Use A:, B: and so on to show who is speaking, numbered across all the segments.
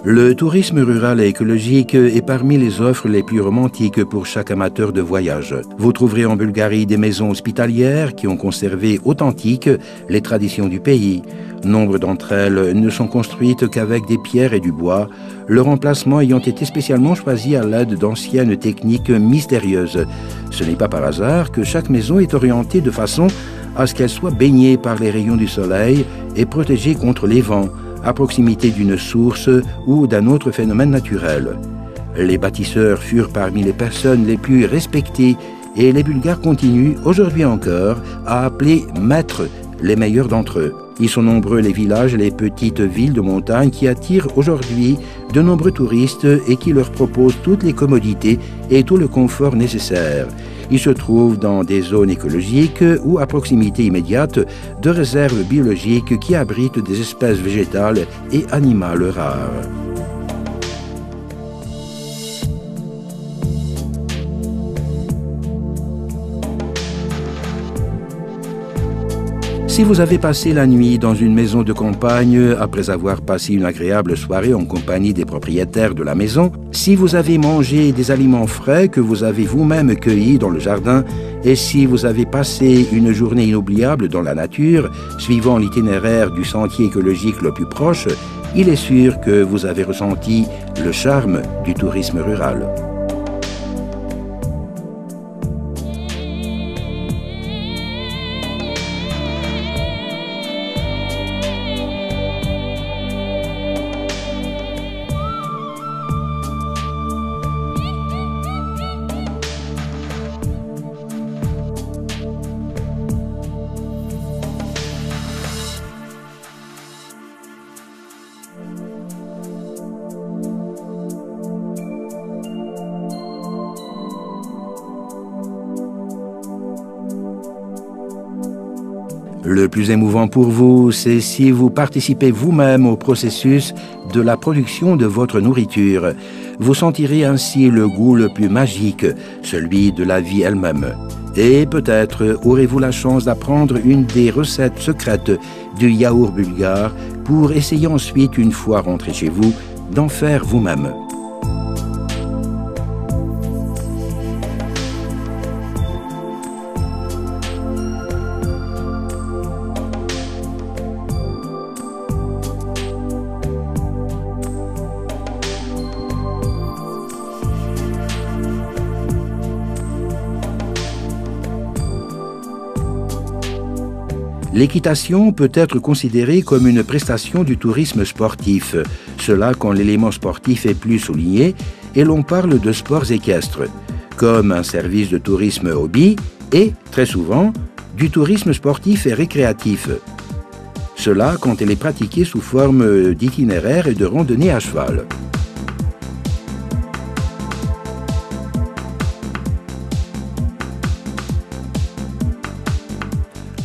A: Le tourisme rural et écologique est parmi les offres les plus romantiques pour chaque amateur de voyage. Vous trouverez en Bulgarie des maisons hospitalières qui ont conservé authentiques les traditions du pays. Nombre d'entre elles ne sont construites qu'avec des pierres et du bois, leur emplacement ayant été spécialement choisi à l'aide d'anciennes techniques mystérieuses. Ce n'est pas par hasard que chaque maison est orientée de façon à ce qu'elle soit baignée par les rayons du soleil et protégée contre les vents, à proximité d'une source ou d'un autre phénomène naturel. Les bâtisseurs furent parmi les personnes les plus respectées et les Bulgares continuent aujourd'hui encore à appeler maîtres les meilleurs d'entre eux. Ils sont nombreux les villages et les petites villes de montagne qui attirent aujourd'hui de nombreux touristes et qui leur proposent toutes les commodités et tout le confort nécessaire. Ils se trouvent dans des zones écologiques ou à proximité immédiate de réserves biologiques qui abritent des espèces végétales et animales rares. Si vous avez passé la nuit dans une maison de campagne après avoir passé une agréable soirée en compagnie des propriétaires de la maison, si vous avez mangé des aliments frais que vous avez vous-même cueillis dans le jardin et si vous avez passé une journée inoubliable dans la nature, suivant l'itinéraire du sentier écologique le plus proche, il est sûr que vous avez ressenti le charme du tourisme rural. Le plus émouvant pour vous, c'est si vous participez vous-même au processus de la production de votre nourriture. Vous sentirez ainsi le goût le plus magique, celui de la vie elle-même. Et peut-être aurez-vous la chance d'apprendre une des recettes secrètes du yaourt bulgare pour essayer ensuite, une fois rentré chez vous, d'en faire vous-même. L'équitation peut être considérée comme une prestation du tourisme sportif, cela quand l'élément sportif est plus souligné et l'on parle de sports équestres, comme un service de tourisme hobby et, très souvent, du tourisme sportif et récréatif. Cela quand elle est pratiquée sous forme d'itinéraire et de randonnée à cheval.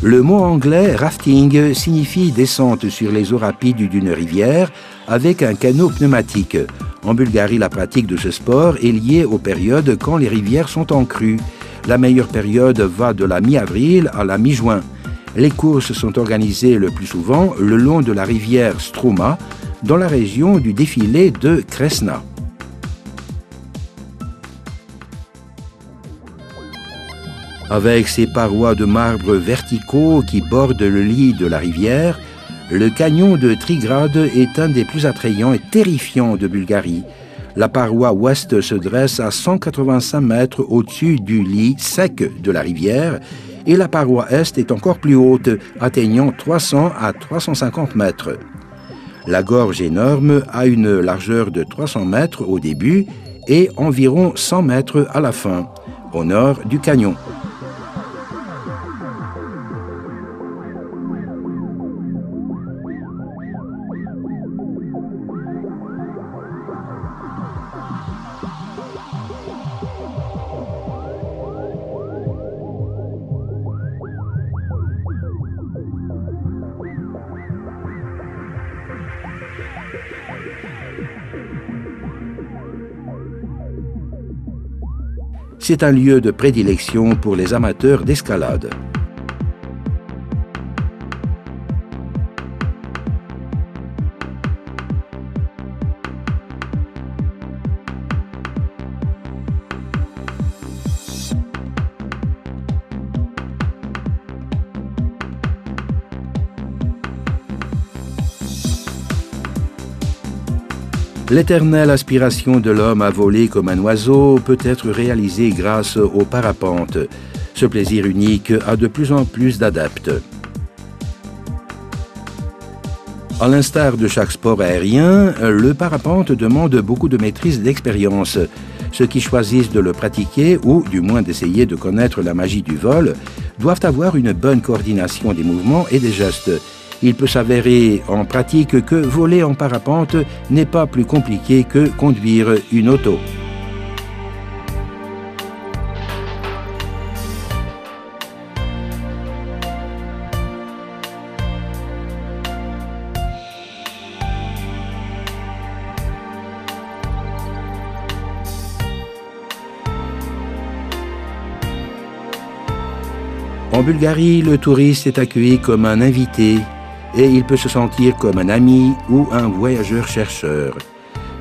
A: Le mot anglais « rafting » signifie descente sur les eaux rapides d'une rivière avec un canot pneumatique. En Bulgarie, la pratique de ce sport est liée aux périodes quand les rivières sont en crue. La meilleure période va de la mi-avril à la mi-juin. Les courses sont organisées le plus souvent le long de la rivière Struma, dans la région du défilé de Kresna. Avec ses parois de marbre verticaux qui bordent le lit de la rivière, le canyon de Trigrad est un des plus attrayants et terrifiants de Bulgarie. La paroi ouest se dresse à 185 mètres au-dessus du lit sec de la rivière et la paroi est est encore plus haute, atteignant 300 à 350 mètres. La gorge énorme a une largeur de 300 mètres au début et environ 100 mètres à la fin, au nord du canyon. C'est un lieu de prédilection pour les amateurs d'escalade. L'éternelle aspiration de l'homme à voler comme un oiseau peut être réalisée grâce au parapente. Ce plaisir unique a de plus en plus d'adeptes. À l'instar de chaque sport aérien, le parapente demande beaucoup de maîtrise et d'expérience. Ceux qui choisissent de le pratiquer, ou du moins d'essayer de connaître la magie du vol, doivent avoir une bonne coordination des mouvements et des gestes. Il peut s'avérer en pratique que voler en parapente n'est pas plus compliqué que conduire une auto. En Bulgarie, le touriste est accueilli comme un invité et il peut se sentir comme un ami ou un voyageur-chercheur.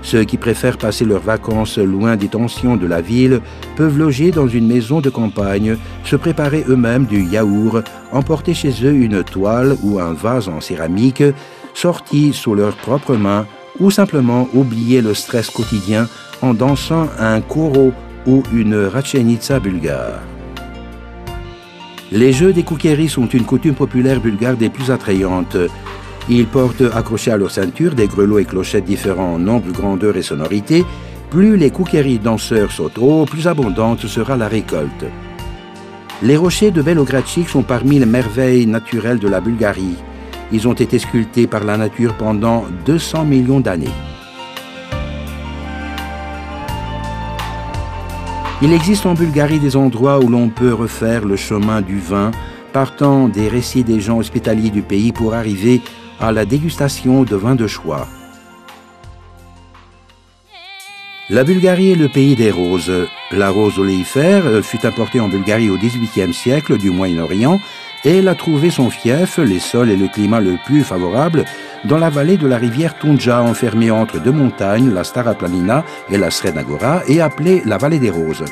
A: Ceux qui préfèrent passer leurs vacances loin des tensions de la ville peuvent loger dans une maison de campagne, se préparer eux-mêmes du yaourt, emporter chez eux une toile ou un vase en céramique, sortis sous leurs propres mains, ou simplement oublier le stress quotidien en dansant un koro ou une ratchenitsa bulgare. Les jeux des koukéris sont une coutume populaire bulgare des plus attrayantes. Ils portent accrochés à leur ceinture des grelots et clochettes différents en nombre, grandeur et sonorité. Plus les koukéris danseurs sont hauts, plus abondante sera la récolte. Les rochers de Belogradchik sont parmi les merveilles naturelles de la Bulgarie. Ils ont été sculptés par la nature pendant 200 millions d'années. Il existe en Bulgarie des endroits où l'on peut refaire le chemin du vin, partant des récits des gens hospitaliers du pays pour arriver à la dégustation de vins de choix. La Bulgarie est le pays des roses. La rose oléifère fut importée en Bulgarie au XVIIIe siècle du Moyen-Orient et elle a trouvé son fief, les sols et le climat le plus favorable, dans la vallée de la rivière Tunja, enfermée entre deux montagnes, la Stara Planina et la Sredna Gora, et appelée la vallée des Roses.